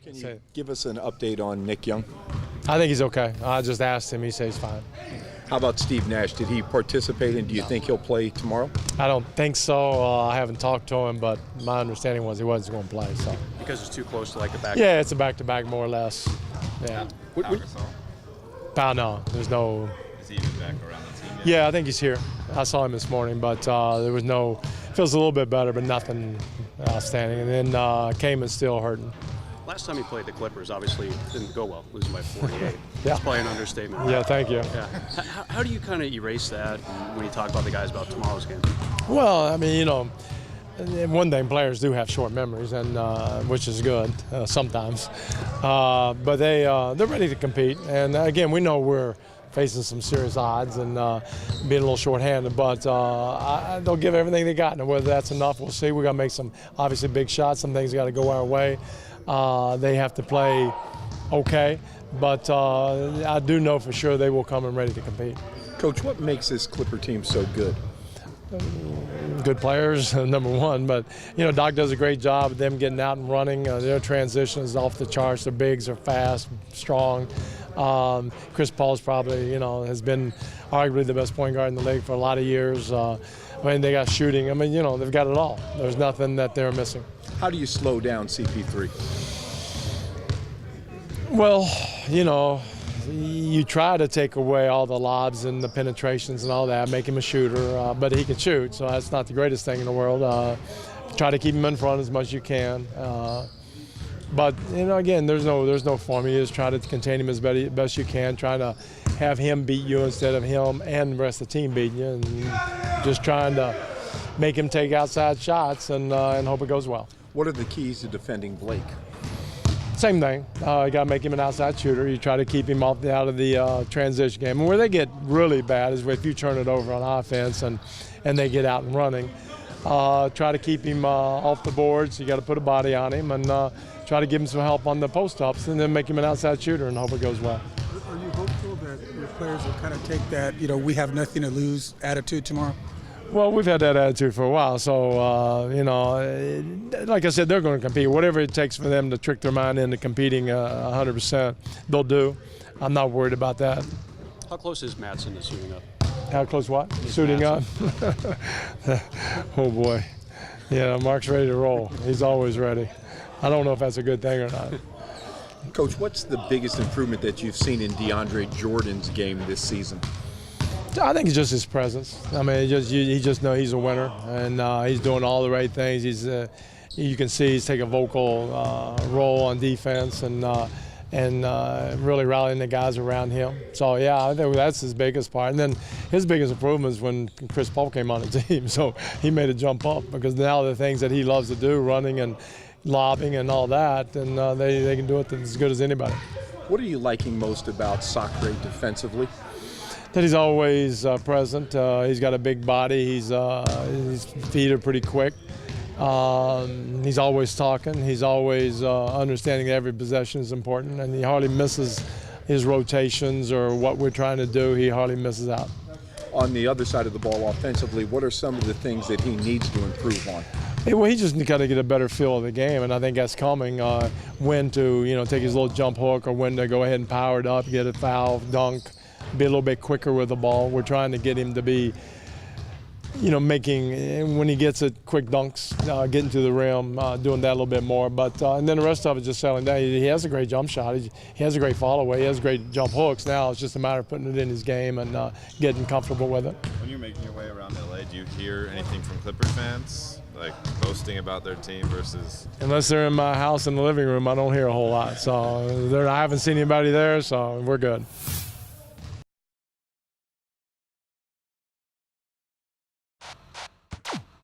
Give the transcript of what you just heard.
Can you give us an update on Nick Young? I think he's okay. I just asked him. He says he's fine. How about Steve Nash? Did he participate, and do you think he'll play tomorrow? I don't think so. I haven't talked to him, but my understanding was he wasn't going to play. So because it's too close to like a back. Yeah, it's a back-to-back more or less. Yeah. No, there's no. Is he even back around the team yet? Yeah, I think he's here. I saw him this morning, but there was no. Feels a little bit better, but nothing outstanding. And then Kamen's still hurting. Last time he played the Clippers, obviously didn't go well, losing by 48. Yeah. That's probably an understatement. Yeah, thank you. Yeah. How do you kind of erase that when you talk about the guys about tomorrow's game? Well, I mean, you know, one thing, players do have short memories, and which is good sometimes. But they're ready to compete, and again, we know we're facing some serious odds and being a little short-handed, but they'll give everything they got, and whether that's enough, we'll see. We got to make some obviously big shots. Some things got to go our way. They have to play okay, but I do know for sure they will come in ready to compete. Coach, what makes this Clipper team so good? Good players, number one, but you know, Doc does a great job of them getting out and running. Their transition is off the charts. Their bigs are fast, strong. Chris Paul's probably, you know, has been arguably the best point guard in the league for a lot of years. I mean, they got shooting. I mean, you know, they've got it all. There's nothing that they're missing. How do you slow down CP3? Well, you know, you try to take away all the lobs and the penetrations and all that, make him a shooter, but he can shoot, so that's not the greatest thing in the world. Try to keep him in front as much as you can. But you know, again, there's no formula. You just try to contain him as best you can. Try to have him beat you instead of him and the rest of the team beating you, and just trying to make him take outside shots and hope it goes well. What are the keys to defending Blake? Same thing. You got to make him an outside shooter. You try to keep him out of the transition game. And where they get really bad is if you turn it over on offense and they get out and running. Try to keep him off the boards. You got to put a body on him and try to give him some help on the post-ups and then make him an outside shooter and hope it goes well. Are you hopeful that your players will kind of take that, you know, we have nothing to lose attitude tomorrow? Well, we've had that attitude for a while, so, you know, like I said, they're going to compete. Whatever it takes for them to trick their mind into competing 100%, they'll do. I'm not worried about that. How close is Matson to suiting up? How close what? Suiting up? Oh, boy. Yeah, Mark's ready to roll. He's always ready. I don't know if that's a good thing or not. Coach, what's the biggest improvement that you've seen in DeAndre Jordan's game this season? I think it's just his presence. I mean, he just knows he's a winner, and he's doing all the right things. You can see he's taking a vocal role on defense and really rallying the guys around him. So yeah, I think that's his biggest part. And then his biggest improvement is when Chris Paul came on the team. So he made a jump up because now the things that he loves to do, running and lobbing and all that, and they can do it as good as anybody. What are you liking most about Sacre defensively? That he's always present. He's got a big body. His feet are pretty quick. He's always talking. He's always understanding that every possession is important, and he hardly misses his rotations or what we're trying to do. He hardly misses out. On the other side of the ball, offensively, what are some of the things that he needs to improve on? Hey, well, he just got to get a better feel of the game, and I think that's coming. When to, you know, take his little jump hook, or when to go ahead and power it up, get a foul, dunk, be a little bit quicker with the ball. We're trying to get him to be, you know, making, when he gets it, quick dunks, getting to the rim, doing that a little bit more. But and then the rest of it just settling down. He has a great jump shot. He has a great follow away. He has great jump hooks. Now it's just a matter of putting it in his game and getting comfortable with it. When you're making your way around LA, do you hear anything from Clipper fans, like boasting about their team versus? Unless they're in my house in the living room, I don't hear a whole lot. So I haven't seen anybody there, so we're good.